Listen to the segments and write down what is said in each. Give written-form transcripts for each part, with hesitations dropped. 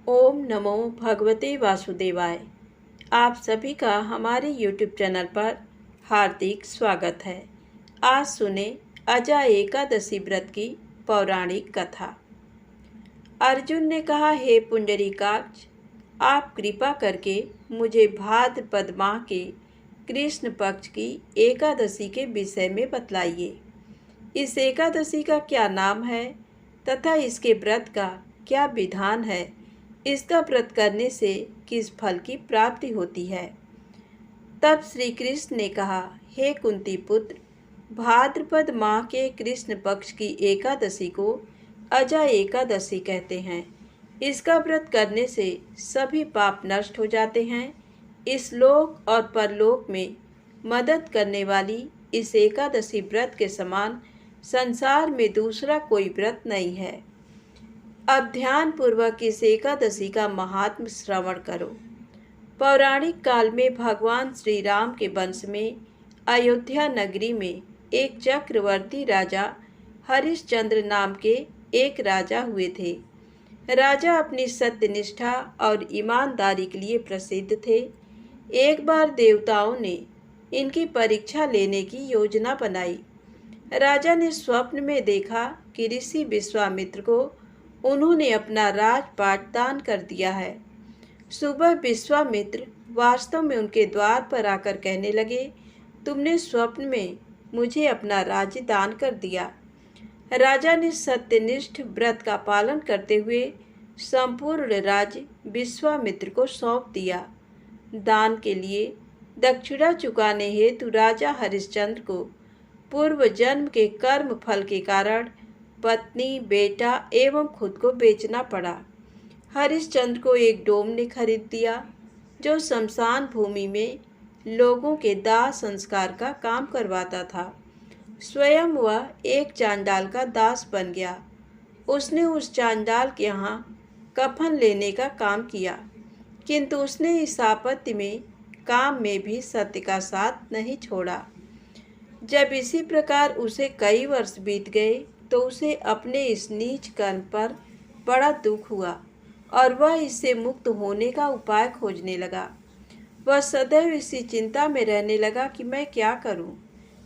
ओम नमो भगवते वासुदेवाय। आप सभी का हमारे YouTube चैनल पर हार्दिक स्वागत है। आज सुने अजा एकादशी व्रत की पौराणिक कथा। अर्जुन ने कहा, हे पुंडरीकाक्ष, आप कृपा करके मुझे भाद्रपद माह के कृष्ण पक्ष की एकादशी के विषय में बतलाइए। इस एकादशी का क्या नाम है तथा इसके व्रत का क्या विधान है, इसका व्रत करने से किस फल की प्राप्ति होती है। तब श्री कृष्ण ने कहा, हे कुंती पुत्र, भाद्रपद माह के कृष्ण पक्ष की एकादशी को अजा एकादशी कहते हैं। इसका व्रत करने से सभी पाप नष्ट हो जाते हैं। इस लोक और परलोक में मदद करने वाली इस एकादशी व्रत के समान संसार में दूसरा कोई व्रत नहीं है। अब ध्यान पूर्वक इस एकादशी का महात्म्य श्रवण करो। पौराणिक काल में भगवान श्री राम के वंश में अयोध्या नगरी में एक चक्रवर्ती राजा हरिश्चंद्र नाम के एक राजा हुए थे। राजा अपनी सत्यनिष्ठा और ईमानदारी के लिए प्रसिद्ध थे। एक बार देवताओं ने इनकी परीक्षा लेने की योजना बनाई। राजा ने स्वप्न में देखा कि ऋषि विश्वामित्र को उन्होंने अपना राजपाट दान कर दिया है। सुबह विश्वामित्र वास्तव में उनके द्वार पर आकर कहने लगे, तुमने स्वप्न में मुझे अपना राज्य दान कर दिया। राजा ने सत्यनिष्ठ व्रत का पालन करते हुए संपूर्ण राज्य विश्वामित्र को सौंप दिया। दान के लिए दक्षिणा चुकाने हेतु राजा हरिश्चंद्र को पूर्व जन्म के कर्म फल के कारण पत्नी, बेटा एवं खुद को बेचना पड़ा। हरिश्चंद्र को एक डोम ने खरीद दिया जो शमशान भूमि में लोगों के दाह संस्कार का काम करवाता था। स्वयं वह एक चांडाल का दास बन गया। उसने उस चांडाल के यहाँ कफन लेने का काम किया, किंतु उसने इस आपत्ति में काम में भी सत्य का साथ नहीं छोड़ा। जब इसी प्रकार उसे कई वर्ष बीत गए तो उसे अपने इस नीच कर्म पर बड़ा दुख हुआ और वह इससे मुक्त होने का उपाय खोजने लगा। वह सदैव इसी चिंता में रहने लगा कि मैं क्या करूं,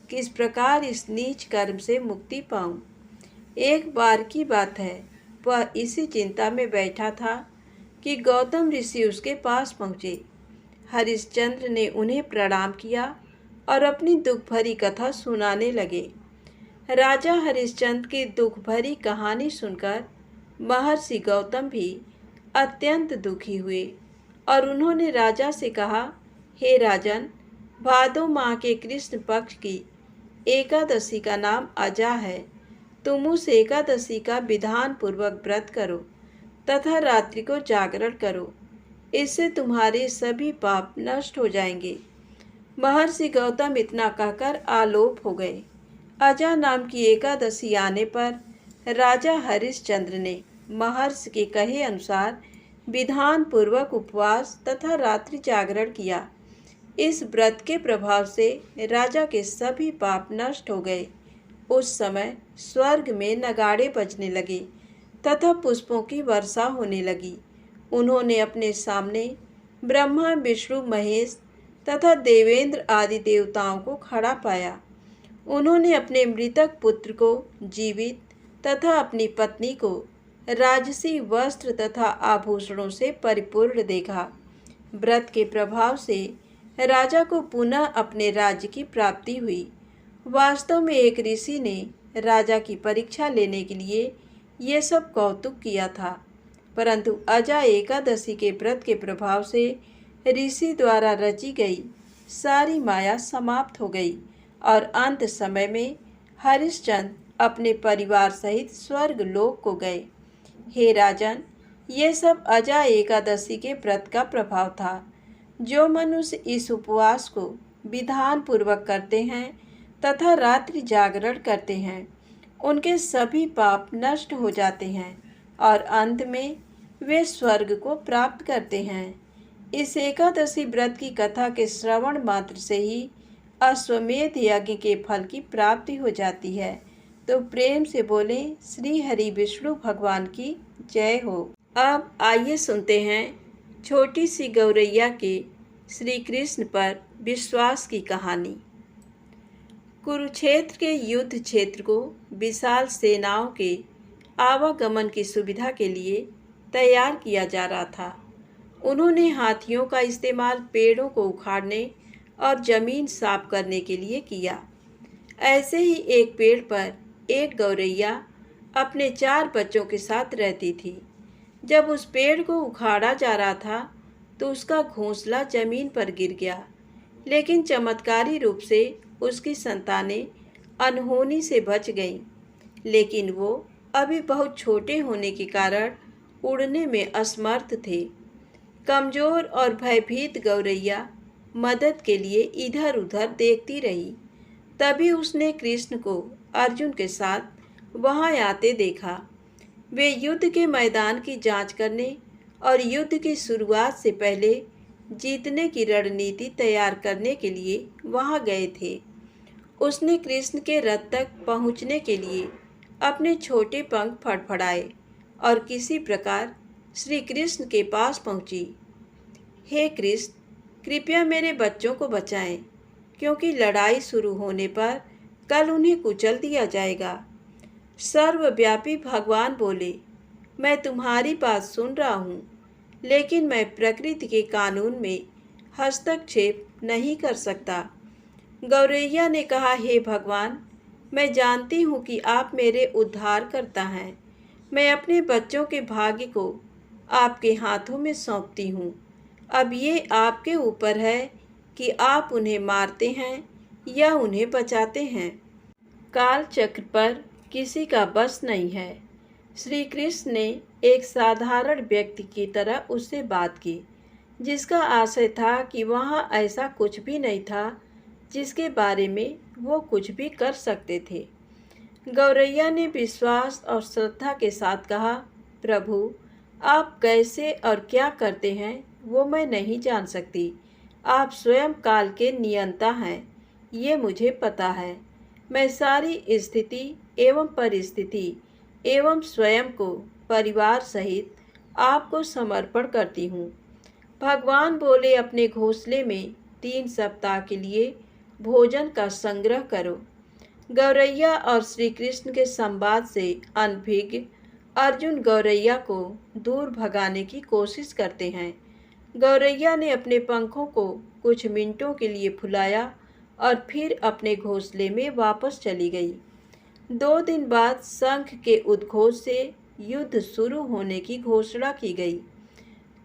किस प्रकार इस नीच कर्म से मुक्ति पाऊं। एक बार की बात है, वह इसी चिंता में बैठा था कि गौतम ऋषि उसके पास पहुँचे। हरिश्चंद्र ने उन्हें प्रणाम किया और अपनी दुख भरी कथा सुनाने लगे। राजा हरिश्चंद्र की दुख भरी कहानी सुनकर महर्षि गौतम भी अत्यंत दुखी हुए और उन्होंने राजा से कहा, हे राजन, भादो माह के कृष्ण पक्ष की एकादशी का नाम अजा है। तुम उस एकादशी का विधान पूर्वक व्रत करो तथा रात्रि को जागरण करो। इससे तुम्हारे सभी पाप नष्ट हो जाएंगे। महर्षि गौतम इतना कहकर आलोप हो गए। अजा नाम की एकादशी आने पर राजा हरिश्चंद्र ने महर्षि के कहे अनुसार विधान पूर्वक उपवास तथा रात्रि जागरण किया। इस व्रत के प्रभाव से राजा के सभी पाप नष्ट हो गए। उस समय स्वर्ग में नगाड़े बजने लगे तथा पुष्पों की वर्षा होने लगी। उन्होंने अपने सामने ब्रह्मा, विष्णु, महेश तथा देवेंद्र आदि देवताओं को खड़ा पाया। उन्होंने अपने मृतक पुत्र को जीवित तथा अपनी पत्नी को राजसी वस्त्र तथा आभूषणों से परिपूर्ण देखा। व्रत के प्रभाव से राजा को पुनः अपने राज्य की प्राप्ति हुई। वास्तव में एक ऋषि ने राजा की परीक्षा लेने के लिए ये सब कौतुक किया था, परंतु अजा एकादशी के व्रत के प्रभाव से ऋषि द्वारा रची गई सारी माया समाप्त हो गई और अंत समय में हरिश्चंद्र अपने परिवार सहित स्वर्ग लोक को गए। हे राजन, ये सब अजा एकादशी के व्रत का प्रभाव था। जो मनुष्य इस उपवास को विधान पूर्वक करते हैं तथा रात्रि जागरण करते हैं, उनके सभी पाप नष्ट हो जाते हैं और अंत में वे स्वर्ग को प्राप्त करते हैं। इस एकादशी व्रत की कथा के श्रवण मात्र से ही अश्वमेध यज्ञ के फल की प्राप्ति हो जाती है। तो प्रेम से बोलें, श्री हरि विष्णु भगवान की जय हो। अब आइए सुनते हैं छोटी सी गौरैया के श्री कृष्ण पर विश्वास की कहानी। कुरुक्षेत्र के युद्ध क्षेत्र को विशाल सेनाओं के आवागमन की सुविधा के लिए तैयार किया जा रहा था। उन्होंने हाथियों का इस्तेमाल पेड़ों को उखाड़ने और जमीन साफ करने के लिए किया। ऐसे ही एक पेड़ पर एक गौरैया अपने 4 बच्चों के साथ रहती थी। जब उस पेड़ को उखाड़ा जा रहा था तो उसका घोंसला जमीन पर गिर गया, लेकिन चमत्कारी रूप से उसकी संतानें अनहोनी से बच गईं। लेकिन वो अभी बहुत छोटे होने के कारण उड़ने में असमर्थ थे। कमजोर और भयभीत गौरैया मदद के लिए इधर उधर देखती रही। तभी उसने कृष्ण को अर्जुन के साथ वहां आते देखा। वे युद्ध के मैदान की जांच करने और युद्ध की शुरुआत से पहले जीतने की रणनीति तैयार करने के लिए वहां गए थे। उसने कृष्ण के रथ तक पहुंचने के लिए अपने छोटे पंख फड़फड़ाए और किसी प्रकार श्री कृष्ण के पास पहुंची। हे कृष्ण, कृपया मेरे बच्चों को बचाएं, क्योंकि लड़ाई शुरू होने पर कल उन्हें कुचल दिया जाएगा। सर्वव्यापी भगवान बोले, मैं तुम्हारी बात सुन रहा हूँ, लेकिन मैं प्रकृति के कानून में हस्तक्षेप नहीं कर सकता। गौरैया ने कहा, हे भगवान, मैं जानती हूँ कि आप मेरे उद्धारकर्ता हैं। मैं अपने बच्चों के भाग्य को आपके हाथों में सौंपती हूँ। अब ये आपके ऊपर है कि आप उन्हें मारते हैं या उन्हें बचाते हैं। काल चक्र पर किसी का बस नहीं है। श्री कृष्ण ने एक साधारण व्यक्ति की तरह उससे बात की, जिसका आशय था कि वहाँ ऐसा कुछ भी नहीं था जिसके बारे में वो कुछ भी कर सकते थे। गौरैया ने विश्वास और श्रद्धा के साथ कहा, प्रभु, आप कैसे और क्या करते हैं वो मैं नहीं जान सकती। आप स्वयं काल के नियंता हैं, ये मुझे पता है। मैं सारी स्थिति एवं परिस्थिति एवं स्वयं को परिवार सहित आपको समर्पण करती हूँ। भगवान बोले, अपने घोंसले में 3 सप्ताह के लिए भोजन का संग्रह करो। गौरैया और श्री कृष्ण के संवाद से अनभिज्ञ अर्जुन गौरैया को दूर भगाने की कोशिश करते हैं। गौरैया ने अपने पंखों को कुछ मिनटों के लिए फुलाया और फिर अपने घोंसले में वापस चली गई। 2 दिन बाद शंख के उद्घोष से युद्ध शुरू होने की घोषणा की गई।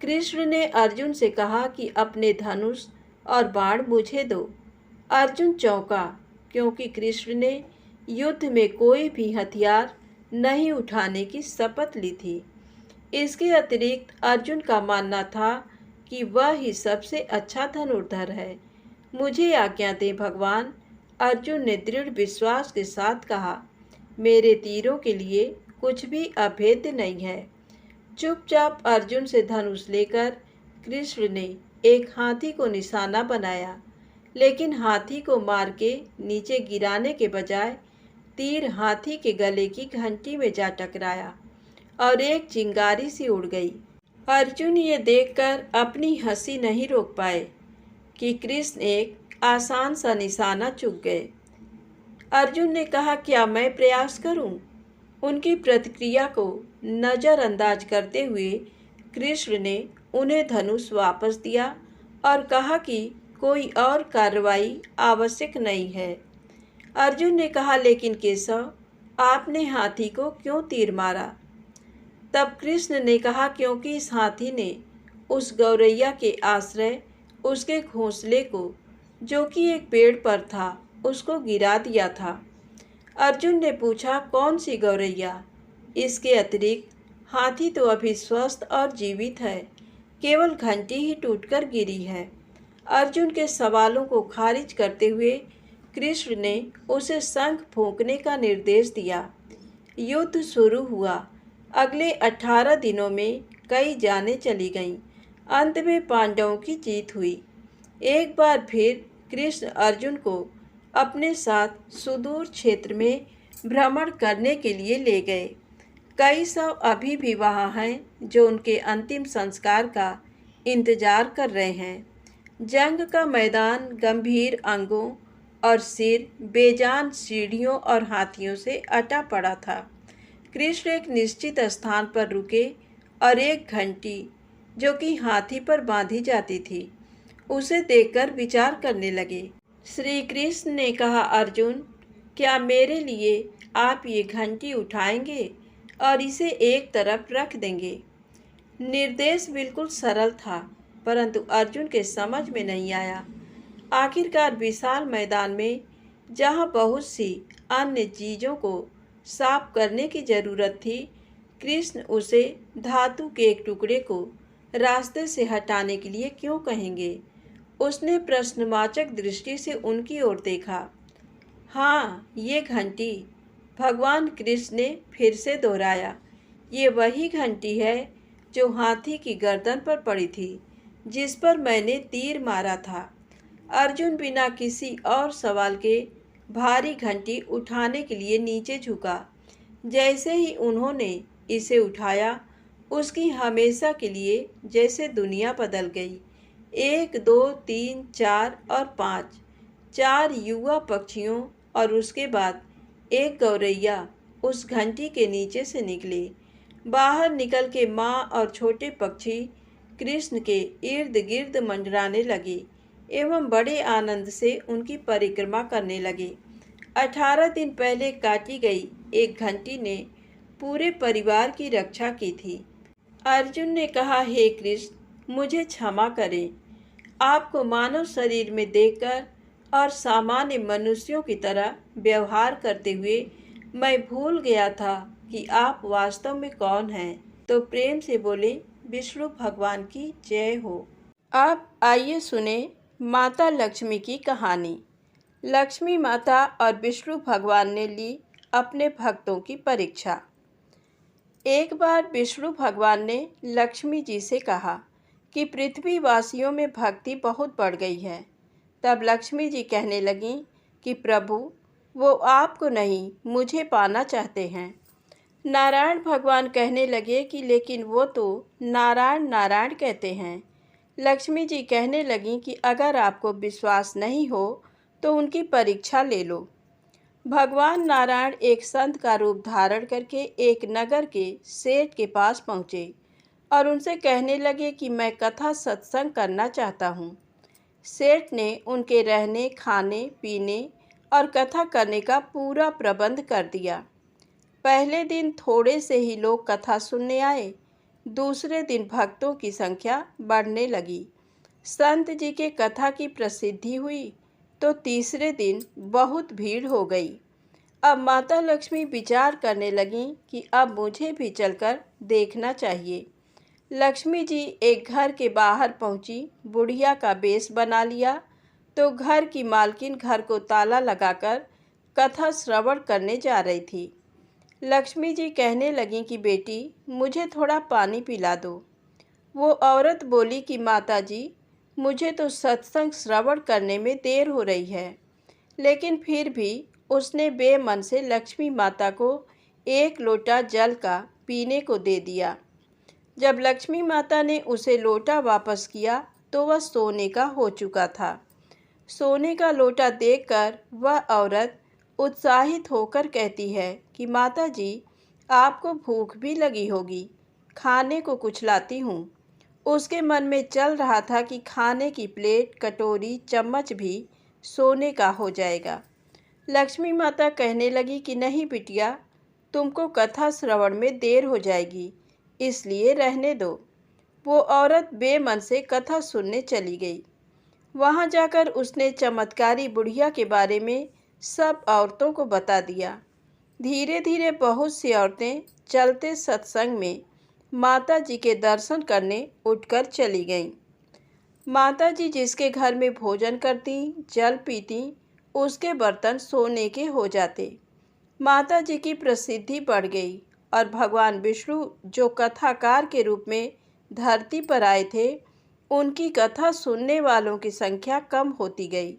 कृष्ण ने अर्जुन से कहा कि अपने धनुष और बाण मुझे दो। अर्जुन चौंका, क्योंकि कृष्ण ने युद्ध में कोई भी हथियार नहीं उठाने की शपथ ली थी। इसके अतिरिक्त अर्जुन का मानना था कि वह ही सबसे अच्छा धनुर्धर है। मुझे आज्ञा दें भगवान, अर्जुन ने दृढ़ विश्वास के साथ कहा। मेरे तीरों के लिए कुछ भी अभेद्य नहीं है। चुपचाप अर्जुन से धनुष लेकर कृष्ण ने एक हाथी को निशाना बनाया, लेकिन हाथी को मार के नीचे गिराने के बजाय तीर हाथी के गले की घंटी में जा टकराया और एक चिंगारी सी उड़ गई। अर्जुन ये देखकर अपनी हंसी नहीं रोक पाए कि कृष्ण एक आसान सा निशाना चूक गए। अर्जुन ने कहा, क्या मैं प्रयास करूं? उनकी प्रतिक्रिया को नज़रअंदाज करते हुए कृष्ण ने उन्हें धनुष वापस दिया और कहा कि कोई और कार्रवाई आवश्यक नहीं है। अर्जुन ने कहा, लेकिन केशव, आपने हाथी को क्यों तीर मारा? तब कृष्ण ने कहा, क्योंकि इस हाथी ने उस गौरैया के आश्रय उसके घोंसले को, जो कि एक पेड़ पर था, उसको गिरा दिया था। अर्जुन ने पूछा, कौन सी गौरैया? इसके अतिरिक्त हाथी तो अभी स्वस्थ और जीवित है, केवल घंटी ही टूटकर गिरी है। अर्जुन के सवालों को खारिज करते हुए कृष्ण ने उसे शंख फूंकने का निर्देश दिया। युद्ध शुरू हुआ। अगले 18 दिनों में कई जानें चली गईं। अंत में पांडवों की जीत हुई। एक बार फिर कृष्ण अर्जुन को अपने साथ सुदूर क्षेत्र में भ्रमण करने के लिए ले गए। कई सौ अभी भी वहाँ हैं जो उनके अंतिम संस्कार का इंतजार कर रहे हैं। जंग का मैदान गंभीर अंगों और सिर बेजान सीढ़ियों और हाथियों से अटा पड़ा था। कृष्ण एक निश्चित स्थान पर रुके और एक घंटी जो कि हाथी पर बांधी जाती थी उसे देखकर विचार करने लगे। श्री कृष्ण ने कहा, अर्जुन, क्या मेरे लिए आप ये घंटी उठाएंगे और इसे एक तरफ रख देंगे? निर्देश बिल्कुल सरल था, परंतु अर्जुन के समझ में नहीं आया। आखिरकार विशाल मैदान में जहाँ बहुत सी अन्य चीज़ों को साफ करने की जरूरत थी, कृष्ण उसे धातु के एक टुकड़े को रास्ते से हटाने के लिए क्यों कहेंगे? उसने प्रश्नवाचक दृष्टि से उनकी ओर देखा। हाँ, ये घंटी, भगवान कृष्ण ने फिर से दोहराया। ये वही घंटी है जो हाथी की गर्दन पर पड़ी थी, जिस पर मैंने तीर मारा था। अर्जुन बिना किसी और सवाल के भारी घंटी उठाने के लिए नीचे झुका। जैसे ही उन्होंने इसे उठाया, उसकी हमेशा के लिए जैसे दुनिया बदल गई। 1, 2, 3, 4 और 5 4 युवा पक्षियों और उसके बाद एक गौरैया उस घंटी के नीचे से निकले। बाहर निकल के माँ और छोटे पक्षी कृष्ण के इर्द गिर्द मंडराने लगे एवं बड़े आनंद से उनकी परिक्रमा करने लगे। 18 दिन पहले काटी गई एक घंटी ने पूरे परिवार की रक्षा की थी। अर्जुन ने कहा, हे कृष्ण, मुझे क्षमा करें। आपको मानव शरीर में देखकर और सामान्य मनुष्यों की तरह व्यवहार करते हुए मैं भूल गया था कि आप वास्तव में कौन हैं। तो प्रेम से बोले, विष्णु भगवान की जय हो। अब आइए सुने माता लक्ष्मी की कहानी। लक्ष्मी माता और विष्णु भगवान ने ली अपने भक्तों की परीक्षा। एक बार विष्णु भगवान ने लक्ष्मी जी से कहा कि पृथ्वी वासियों में भक्ति बहुत बढ़ गई है। तब लक्ष्मी जी कहने लगीं कि प्रभु, वो आपको नहीं मुझे पाना चाहते हैं। नारायण भगवान कहने लगे कि लेकिन वो तो नारायण नारायण कहते हैं। लक्ष्मी जी कहने लगीं कि अगर आपको विश्वास नहीं हो तो उनकी परीक्षा ले लो। भगवान नारायण एक संत का रूप धारण करके एक नगर के सेठ के पास पहुँचे और उनसे कहने लगे कि मैं कथा सत्संग करना चाहता हूँ। सेठ ने उनके रहने, खाने, पीने और कथा करने का पूरा प्रबंध कर दिया। पहले दिन थोड़े से ही लोग कथा सुनने आए। दूसरे दिन भक्तों की संख्या बढ़ने लगी। संत जी के कथा की प्रसिद्धि हुई तो तीसरे दिन बहुत भीड़ हो गई। अब माता लक्ष्मी विचार करने लगीं कि अब मुझे भी चलकर देखना चाहिए। लक्ष्मी जी एक घर के बाहर पहुंची, बुढ़िया का वेश बना लिया तो घर की मालकिन घर को ताला लगाकर कथा श्रवण करने जा रही थी। लक्ष्मी जी कहने लगीं कि बेटी, मुझे थोड़ा पानी पिला दो। वो औरत बोली कि माता जी, मुझे तो सत्संग श्रवण करने में देर हो रही है। लेकिन फिर भी उसने बेमन से लक्ष्मी माता को एक लोटा जल का पीने को दे दिया। जब लक्ष्मी माता ने उसे लोटा वापस किया तो वह सोने का हो चुका था। सोने का लोटा देखकर वह औरत उत्साहित होकर कहती है कि माता जी, आपको भूख भी लगी होगी, खाने को कुछ लाती हूँ। उसके मन में चल रहा था कि खाने की प्लेट, कटोरी, चम्मच भी सोने का हो जाएगा। लक्ष्मी माता कहने लगी कि नहीं बिटिया, तुमको कथा श्रवण में देर हो जाएगी, इसलिए रहने दो। वो औरत बेमन से कथा सुनने चली गई। वहाँ जाकर उसने चमत्कारी बुढ़िया के बारे में सब औरतों को बता दिया। धीरे धीरे बहुत सी औरतें चलते सत्संग में माता जी के दर्शन करने उठकर चली गईं। माता जी जिसके घर में भोजन करती, जल पीती, उसके बर्तन सोने के हो जाते। माता जी की प्रसिद्धि बढ़ गई और भगवान विष्णु जो कथाकार के रूप में धरती पर आए थे, उनकी कथा सुनने वालों की संख्या कम होती गई।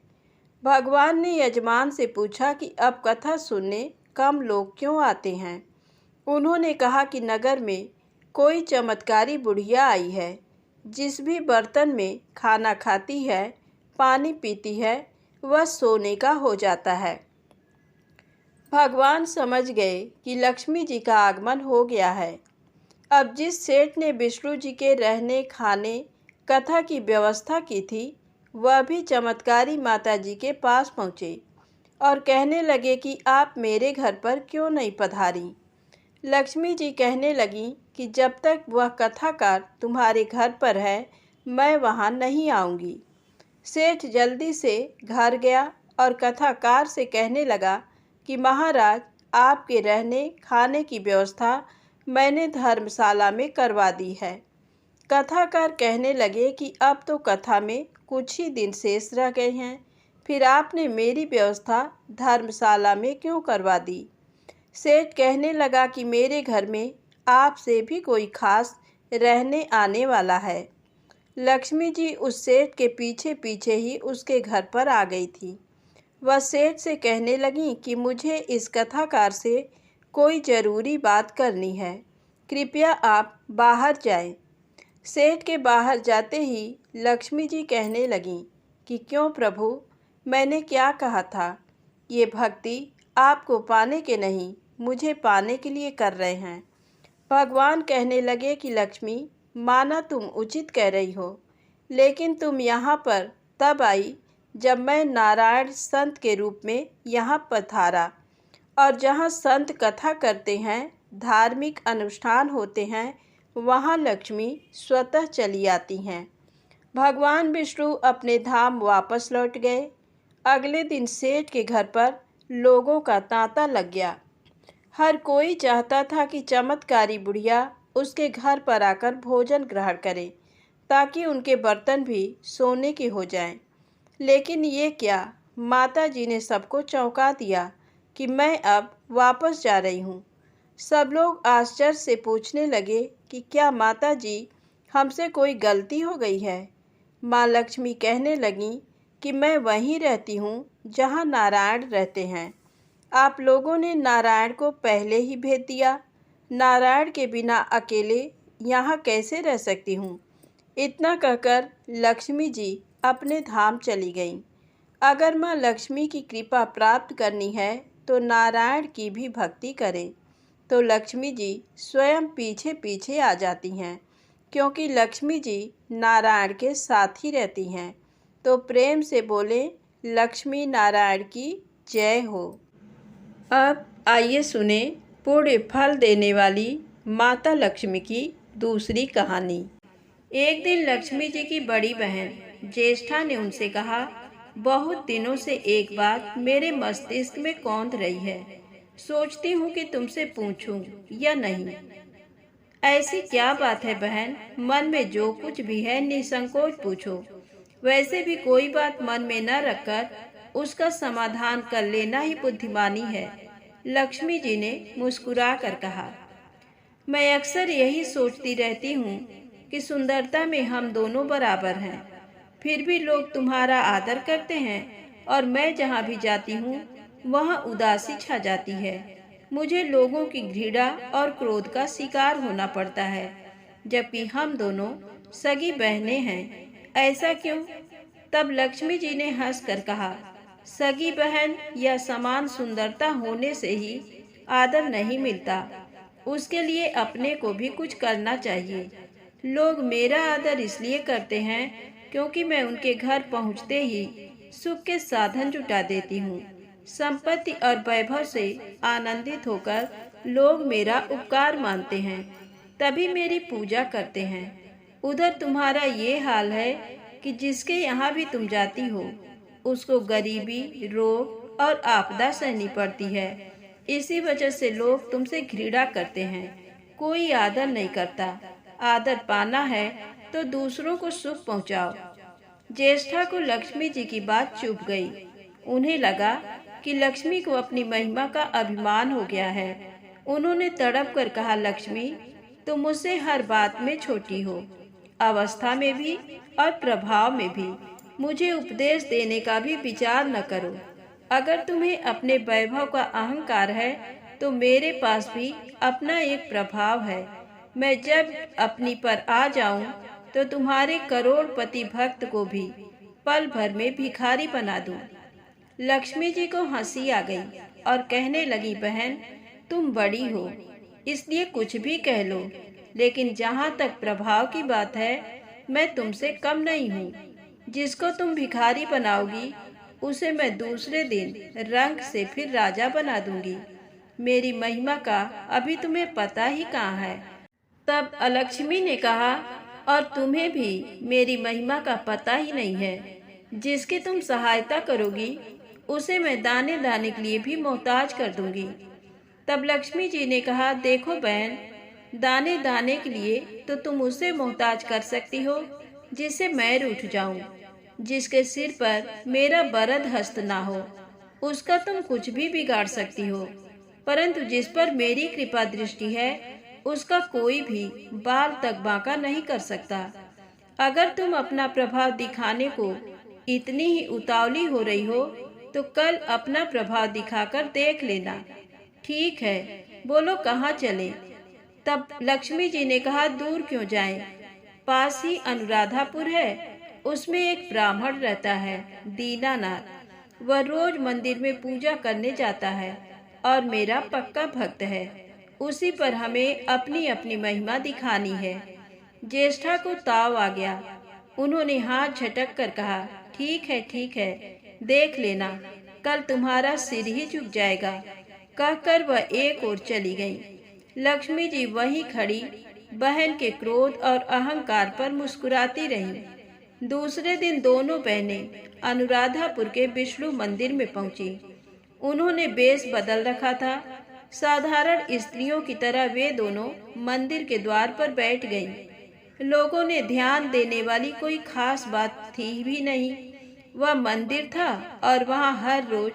भगवान ने यजमान से पूछा कि अब कथा सुनने कम लोग क्यों आते हैं। उन्होंने कहा कि नगर में कोई चमत्कारी बुढ़िया आई है, जिस भी बर्तन में खाना खाती है, पानी पीती है, वह सोने का हो जाता है। भगवान समझ गए कि लक्ष्मी जी का आगमन हो गया है। अब जिस सेठ ने विष्णु जी के रहने खाने कथा की व्यवस्था की थी, वह भी चमत्कारी माता जी के पास पहुँचे और कहने लगे कि आप मेरे घर पर क्यों नहीं पधारी। लक्ष्मी जी कहने लगीं कि जब तक वह कथाकार तुम्हारे घर पर है, मैं वहाँ नहीं आऊँगी। सेठ जल्दी से घर गया और कथाकार से कहने लगा कि महाराज, आपके रहने खाने की व्यवस्था मैंने धर्मशाला में करवा दी है। कथाकार कहने लगे कि अब तो कथा में कुछ ही दिन शेष रह गए हैं, फिर आपने मेरी व्यवस्था धर्मशाला में क्यों करवा दी। सेठ कहने लगा कि मेरे घर में आपसे भी कोई खास रहने आने वाला है। लक्ष्मी जी उस सेठ के पीछे पीछे ही उसके घर पर आ गई थी। वह सेठ से कहने लगी कि मुझे इस कथाकार से कोई ज़रूरी बात करनी है, कृपया आप बाहर जाएं। सेठ के बाहर जाते ही लक्ष्मी जी कहने लगीं कि क्यों प्रभु, मैंने क्या कहा था? ये भक्ति आपको पाने के नहीं, मुझे पाने के लिए कर रहे हैं। भगवान कहने लगे कि लक्ष्मी, माना तुम उचित कह रही हो, लेकिन तुम यहाँ पर तब आई जब मैं नारायण संत के रूप में यहाँ पधारा, और जहाँ संत कथा करते हैं, धार्मिक अनुष्ठान होते हैं, वहाँ लक्ष्मी स्वतः चली आती हैं। भगवान विष्णु अपने धाम वापस लौट गए। अगले दिन सेठ के घर पर लोगों का तांता लग गया। हर कोई चाहता था कि चमत्कारी बुढ़िया उसके घर पर आकर भोजन ग्रहण करे, ताकि उनके बर्तन भी सोने के हो जाएं। लेकिन ये क्या, माता जी ने सबको चौंका दिया कि मैं अब वापस जा रही हूँ। सब लोग आश्चर्य से पूछने लगे कि क्या माता जी, हमसे कोई गलती हो गई है। माँ लक्ष्मी कहने लगीं कि मैं वहीं रहती हूँ जहाँ नारायण रहते हैं। आप लोगों ने नारायण को पहले ही भेज दिया। नारायण के बिना अकेले यहाँ कैसे रह सकती हूँ। इतना कहकर लक्ष्मी जी अपने धाम चली गईं। अगर माँ लक्ष्मी की कृपा प्राप्त करनी है तो नारायण की भी भक्ति करें। तो लक्ष्मी जी स्वयं पीछे पीछे आ जाती हैं, क्योंकि लक्ष्मी जी नारायण के साथ ही रहती हैं। तो प्रेम से बोले, लक्ष्मी नारायण की जय हो। अब आइए सुने पुण्य फल देने वाली माता लक्ष्मी की दूसरी कहानी। एक दिन लक्ष्मी जी की बड़ी बहन ज्येष्ठा ने उनसे कहा, बहुत दिनों से एक बात मेरे मस्तिष्क में कौंध रही है, सोचती हूँ कि तुमसे पूछूं या नहीं। ऐसी क्या बात है बहन, मन में जो कुछ भी है निसंकोच पूछो। वैसे भी कोई बात मन में न रखकर उसका समाधान कर लेना ही बुद्धिमानी है। लक्ष्मी जी ने मुस्कुरा कर कहा, मैं अक्सर यही सोचती रहती हूँ कि सुंदरता में हम दोनों बराबर हैं, फिर भी लोग तुम्हारा आदर करते हैं और मैं जहाँ भी जाती हूँ वहाँ उदासी छा जाती है। मुझे लोगों की घृणा और क्रोध का शिकार होना पड़ता है, जबकि हम दोनों सगी बहनें हैं। ऐसा क्यों? तब लक्ष्मी जी ने हंसकर कहा, सगी बहन या समान सुंदरता होने से ही आदर नहीं मिलता, उसके लिए अपने को भी कुछ करना चाहिए। लोग मेरा आदर इसलिए करते हैं क्योंकि मैं उनके घर पहुंचते ही सुख के साधन जुटा देती हूँ। संपत्ति और वैभव से आनंदित होकर लोग मेरा उपकार मानते हैं, तभी मेरी पूजा करते हैं। उधर तुम्हारा ये हाल है कि जिसके यहाँ भी तुम जाती हो उसको गरीबी, रोग और आपदा सहनी पड़ती है। इसी वजह से लोग तुमसे घृणा करते हैं, कोई आदर नहीं करता। आदर पाना है तो दूसरों को सुख पहुंचाओ। ज्येष्ठा को लक्ष्मी जी की बात चुभ गई। उन्हें लगा कि लक्ष्मी को अपनी महिमा का अभिमान हो गया है। उन्होंने तड़प कर कहा, लक्ष्मी, तुम मुझसे हर बात में छोटी हो, अवस्था में भी और प्रभाव में भी। मुझे उपदेश देने का भी विचार न करो। अगर तुम्हें अपने वैभव का अहंकार है तो मेरे पास भी अपना एक प्रभाव है। मैं जब अपनी पर आ जाऊं तो तुम्हारे करोड़पति भक्त को भी पल भर में भिखारी बना दूं। लक्ष्मी जी को हंसी आ गई और कहने लगी, बहन तुम बड़ी हो इसलिए कुछ भी कह लो, लेकिन जहाँ तक प्रभाव की बात है मैं तुमसे कम नहीं हूँ। जिसको तुम भिखारी बनाओगी उसे मैं दूसरे दिन रंग से फिर राजा बना दूंगी। मेरी महिमा का अभी तुम्हें पता ही कहाँ है। तब लक्ष्मी ने कहा, और तुम्हें भी मेरी महिमा का पता ही नहीं है। जिसकी तुम सहायता करोगी उसे मैं दाने दाने के लिए भी मोहताज कर दूंगी। तब लक्ष्मी जी ने कहा, देखो बहन, दाने दाने के लिए तो तुम उसे मोहताज कर सकती हो जिससे मैं रूठ जाऊं, जिसके सिर पर मेरा बरद हस्त ना हो, उसका तुम कुछ भी बिगाड़ सकती हो। परंतु जिस पर मेरी कृपा दृष्टि है उसका कोई भी बाल तक बांका नहीं कर सकता। अगर तुम अपना प्रभाव दिखाने को इतनी ही उतावली हो रही हो तो कल अपना प्रभाव दिखाकर देख लेना। ठीक है, बोलो कहाँ चलें? तब लक्ष्मी जी ने कहा, दूर क्यों जाएं? पास ही अनुराधापुर है, उसमें एक ब्राह्मण रहता है दीनानाथ। वह रोज मंदिर में पूजा करने जाता है और मेरा पक्का भक्त है। उसी पर हमें अपनी अपनी महिमा दिखानी है। ज्येष्ठा को ताव आ गया। उन्होंने हाथ झटक कर कहा, ठीक है, देख लेना, कल तुम्हारा सिर ही झुक जाएगा। कहकर वह एक ओर चली गई। लक्ष्मी जी वहीं खड़ी बहन के क्रोध और अहंकार पर मुस्कुराती रहीं। दूसरे दिन दोनों बहनें अनुराधापुर के विष्णु मंदिर में पहुंची। उन्होंने वेश बदल रखा था। साधारण स्त्रियों की तरह वे दोनों मंदिर के द्वार पर बैठ गईं। लोगों ने ध्यान देने वाली कोई खास बात थी भी नहीं। वह मंदिर था और वहां हर रोज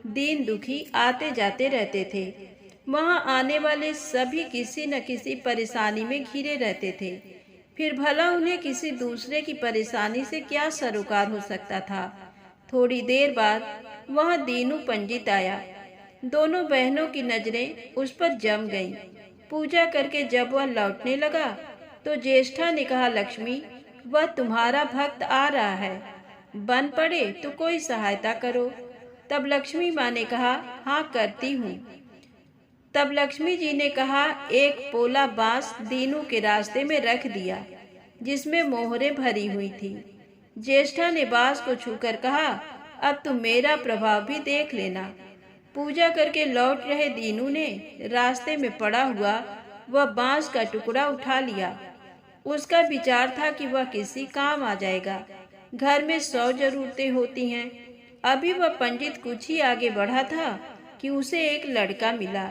दीन दुखी आते जाते रहते थे। वहां आने वाले सभी किसी न किसी परेशानी में घिरे रहते थे। फिर भला उन्हें किसी दूसरे की परेशानी से क्या सरोकार हो सकता था। थोड़ी देर बाद वहां दीनू पंडित आया। दोनों बहनों की नजरें उस पर जम गईं। पूजा करके जब वह लौटने लगा तो ज्येष्ठा ने कहा, लक्ष्मी, वह तुम्हारा भक्त आ रहा है, बन पड़े तो कोई सहायता करो। तब लक्ष्मी माँ ने कहा, हाँ करती हूँ। तब लक्ष्मी जी ने कहा, एक पोला बांस दीनू के रास्ते में रख दिया जिसमें मोहरें भरी हुई थी। ज्येष्ठा ने बांस को छूकर कहा, अब तुम मेरा प्रभाव भी देख लेना। पूजा करके लौट रहे दीनू ने रास्ते में पड़ा हुआ वह बांस का टुकड़ा उठा लिया। उसका विचार था कि वह किसी काम आ जाएगा। घर में 100 जरूरतें होती हैं। अभी वह पंडित कुछ ही आगे बढ़ा था कि उसे एक लड़का मिला।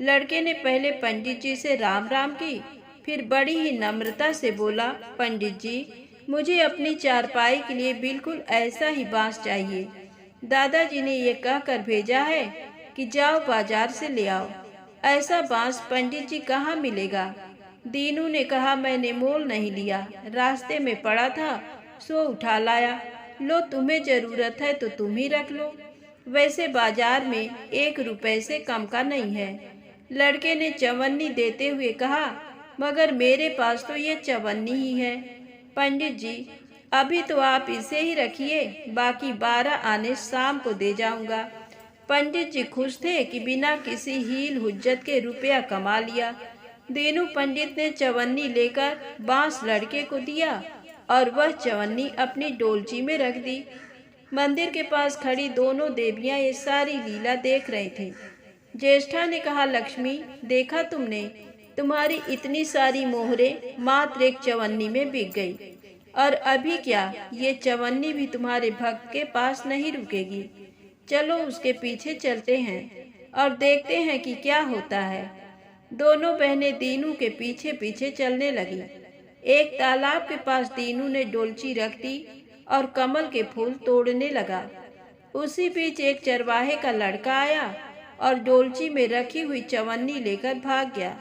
लड़के ने पहले पंडित जी से राम राम की, फिर बड़ी ही नम्रता से बोला, पंडित जी, मुझे अपनी चारपाई के लिए बिल्कुल ऐसा ही बांस चाहिए। दादाजी ने ये कहकर भेजा है कि जाओ बाजार से ले आओ। ऐसा बांस पंडित जी कहाँ मिलेगा? दीनू ने कहा, मैंने मोल नहीं लिया, रास्ते में पड़ा था सो उठा लाया। लो, तुम्हें जरूरत है तो तुम ही रख लो, वैसे बाजार में 1 रुपए से कम का नहीं है। लड़के ने चवन्नी देते हुए कहा, मगर मेरे पास तो ये चवन्नी ही है। पंडित जी, अभी तो आप इसे ही रखिए, बाकी 12 आने शाम को दे जाऊंगा। पंडित जी खुश थे कि बिना किसी हील हुज्जत के रुपया कमा लिया। दीनू पंडित ने चवन्नी लेकर बांस लड़के को दिया और वह चवन्नी अपनी डोलची में रख दी। मंदिर के पास खड़ी दोनों देवियां ये सारी लीला देख रही थीं। ज्येष्ठा ने कहा, लक्ष्मी, देखा तुमने, तुम्हारी इतनी सारी मोहरें मात्र एक चवन्नी में बिक गई, और अभी क्या, ये चवन्नी भी तुम्हारे भक्त के पास नहीं रुकेगी। चलो उसके पीछे चलते हैं और देखते हैं कि क्या होता है। दोनों बहनें दीनू के पीछे पीछे चलने लगी। एक तालाब के पास दीनू ने डोलची रख दी और कमल के फूल तोड़ने लगा। उसी बीच एक चरवाहे का लड़का आया और डोलची में रखी हुई चवन्नी लेकर भाग गया।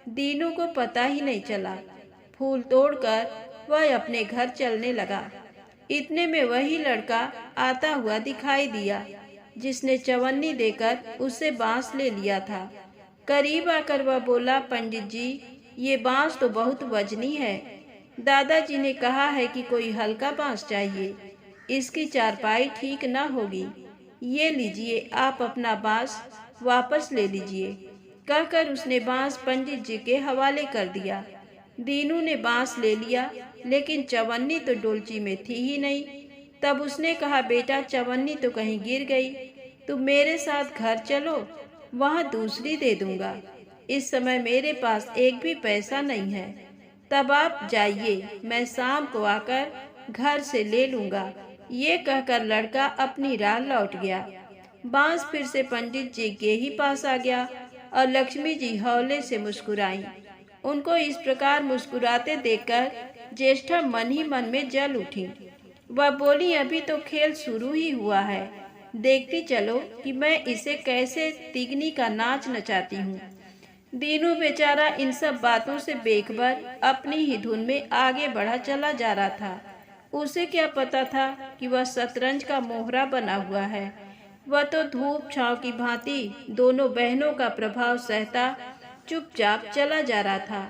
दीनू को पता ही नहीं चला। फूल तोड़कर वह अपने घर चलने लगा। इतने में वही लड़का आता हुआ दिखाई दिया जिसने चवन्नी देकर उससे बांस ले लिया था। करीब आकर वह बोला, पंडित जी, ये बांस तो बहुत वजनी है। दादाजी ने कहा है कि कोई हल्का बांस चाहिए, इसकी चारपाई ठीक न होगी। ये लीजिए, आप अपना बांस वापस ले लीजिए। कहकर उसने बांस पंडित जी के हवाले कर दिया। दीनू ने बांस ले लिया, लेकिन चवन्नी तो डोलची में थी ही नहीं। तब उसने कहा, बेटा, चवन्नी तो कहीं गिर गई, तुम मेरे साथ घर चलो, वहाँ दूसरी दे दूंगा। इस समय मेरे पास एक भी पैसा नहीं है। तब आप जाइए, मैं शाम को आकर घर से ले लूंगा। ये कहकर लड़का अपनी राह लौट गया। बांस फिर से पंडित जी के ही पास आ गया और लक्ष्मी जी हौले से मुस्कुराईं। उनको इस प्रकार मुस्कुराते देखकर ज्येष्ठा मन ही मन में जल उठी। वह बोली, अभी तो खेल शुरू ही हुआ है, देखती चलो कि मैं इसे कैसे तिगनी का नाच नचाती हूँ। दीनू बेचारा इन सब बातों से बेखबर अपनी ही धुन में आगे बढ़ा चला जा रहा था। उसे क्या पता था कि वह शतरंज का मोहरा बना हुआ है। वह तो धूप छांव की भांति दोनों बहनों का प्रभाव सहता चुपचाप चला जा रहा था।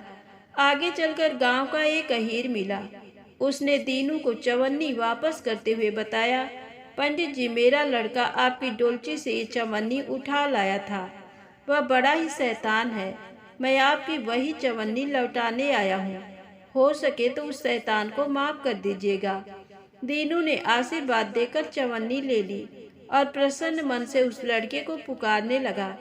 आगे चलकर गांव का एक अहीर मिला। उसने दीनू को चवन्नी वापस करते हुए बताया, पंडित जी, मेरा लड़का आपकी डोलची से ये चवन्नी उठा लाया था। वह बड़ा ही शैतान है। मैं आपकी वही चवन्नी लौटाने आया हूँ। हो सके तो उस शैतान को माफ कर दीजिएगा। दीनू ने आशीर्वाद देकर चवन्नी ले ली और प्रसन्न मन से उस लड़के को पुकारने लगा,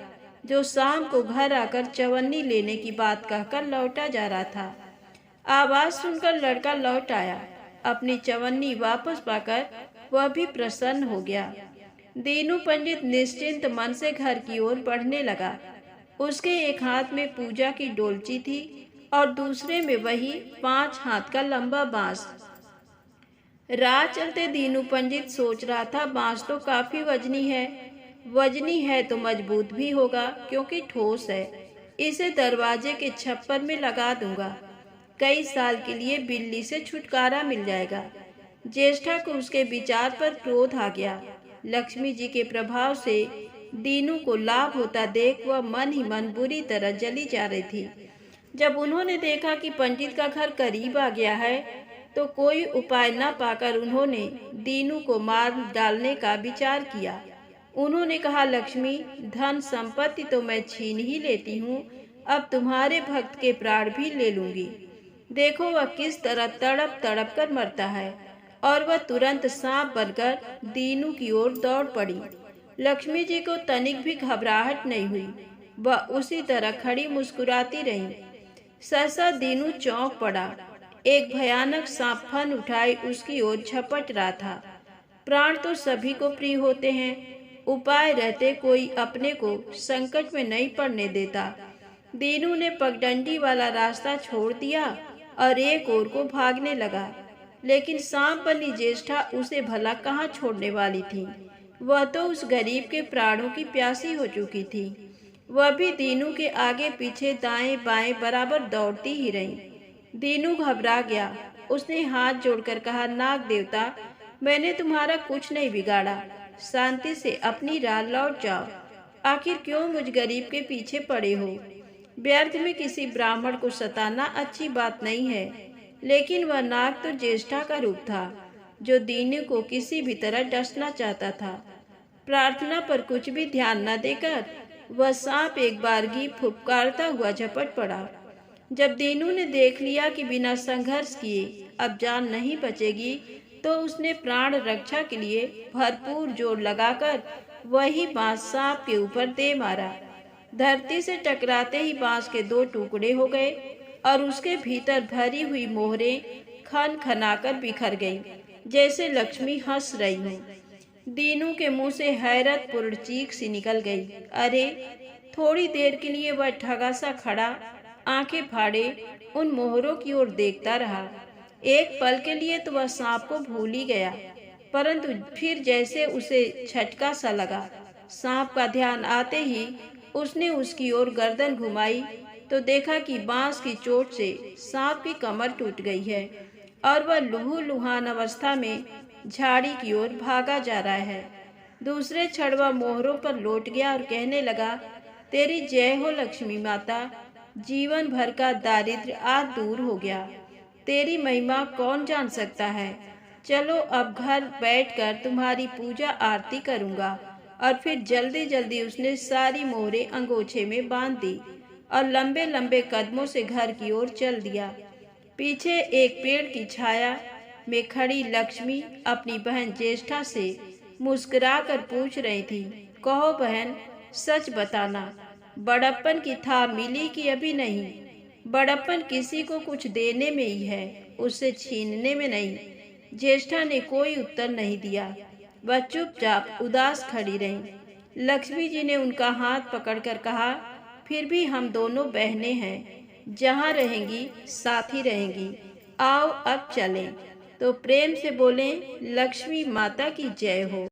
जो शाम को घर आकर चवन्नी लेने की बात कहकर लौटा जा रहा था। आवाज सुनकर लड़का लौट आया। अपनी चवन्नी वापस पाकर वह भी प्रसन्न हो गया। दीनू पंडित निश्चिंत मन से घर की ओर बढ़ने लगा। उसके एक हाथ में पूजा की डोलची थी और दूसरे में वही 5 हाथ का लंबा बांस। राह चलते दीनू पंडित सोच रहा था, बांस तो काफी वजनी है तो मजबूत भी होगा, क्योंकि ठोस है। इसे दरवाजे के छप्पर में लगा दूंगा, कई साल के लिए बिल्ली से छुटकारा मिल जाएगा। ज्येष्ठा को उसके विचार पर क्रोध आ गया। लक्ष्मी जी के प्रभाव से दीनू को लाभ होता देख वह मन ही मन बुरी तरह जली जा रही थी। जब उन्होंने देखा कि पंडित का घर करीब आ गया है, तो कोई उपाय न पाकर उन्होंने दीनू को मार डालने का विचार किया। उन्होंने कहा, लक्ष्मी, धन संपत्ति तो मैं छीन ही लेती हूँ, अब तुम्हारे भक्त के प्राण भी ले लूंगी। देखो वह किस तरह तड़प तड़प कर मरता है। और वह तुरंत सांप बनकर दीनू की ओर दौड़ पड़ी। लक्ष्मी जी को तनिक भी घबराहट नहीं हुई। वह उसी तरह खड़ी मुस्कुराती रही। सहसा दीनू चौंक पड़ा। एक भयानक सांप फन उठाए उसकी ओर झपट रहा था। प्राण तो सभी को प्रिय होते हैं, उपाय रहते कोई अपने को संकट में नहीं पड़ने देता। दीनू ने पगडंडी वाला रास्ता छोड़ दिया और एक ओर को भागने लगा, लेकिन सांप बनी ज्येष्ठा उसे भला कहाँ छोड़ने वाली थी। वह तो उस गरीब के प्राणों की प्यासी हो चुकी थी। वह भी दीनू के आगे पीछे दाएं बाएं बराबर दौड़ती ही रही। दीनू घबरा गया। उसने हाथ जोड़कर कहा, नाग देवता, मैंने तुम्हारा कुछ नहीं बिगाड़ा, शांति से अपनी राह लौट जाओ। आखिर क्यों मुझ गरीब के पीछे पड़े हो? व्यर्थ में किसी ब्राह्मण को सताना अच्छी बात नहीं है। लेकिन वह नाग तो ज्येष्ठा का रूप था, जो दीनू को किसी भी तरह डसना चाहता था। प्रार्थना पर कुछ भी ध्यान न देकर वह सांप एक बारगी फुफकारता हुआ झपट पड़ा। जब दीनू ने देख लिया कि बिना संघर्ष किए अब जान नहीं बचेगी, तो उसने प्राण रक्षा के लिए भरपूर जोर लगाकर वही बांस सांप के ऊपर दे मारा। धरती से टकराते ही बांस के 2 टुकड़े हो गए और उसके भीतर भरी हुई मोहरें खन खनाकर बिखर गईं, जैसे लक्ष्मी हंस रही हो। दीनू के मुंह से हैरतपूर्ण चीख सी निकल गई। अरे! थोड़ी देर के लिए वह ठगा सा खड़ा आंखें फाड़े उन मोहरों की ओर देखता रहा। एक पल के लिए तो वह सांप को भूल ही गया, परंतु फिर जैसे उसे झटका सा लगा। सांप का ध्यान आते ही उसने उसकी ओर गर्दन घुमाई तो देखा कि बांस की चोट से सांप की कमर टूट गई है और वह लुहान अवस्था में झाड़ी की ओर भागा जा रहा है। दूसरे क्षण वह मोहरों पर लौट गया और कहने लगा, तेरी जय हो लक्ष्मी माता। जीवन भर का दारिद्र्य आज दूर हो गया। तेरी महिमा कौन जान सकता है। चलो अब घर बैठकर तुम्हारी पूजा आरती करूँगा। और फिर जल्दी जल्दी उसने सारी मोहरें अंगोछे में बांध दी और लंबे लंबे कदमों से घर की ओर चल दिया। पीछे एक पेड़ की छाया में खड़ी लक्ष्मी अपनी बहन ज्येष्ठा से मुस्कुराकर पूछ रही थी, कहो बहन, सच बताना, बड़प्पन की थाह मिली कि अभी नहीं। बड़प्पन किसी को कुछ देने में ही है, उससे छीनने में नहीं। ज्येष्ठा ने कोई उत्तर नहीं दिया। वह चुपचाप उदास खड़ी रही। लक्ष्मी जी ने उनका हाथ पकड़कर कहा, फिर भी हम दोनों बहनें हैं, जहाँ रहेंगी साथ ही रहेंगी। आओ अब चलें। तो प्रेम से बोलें, लक्ष्मी माता की जय हो।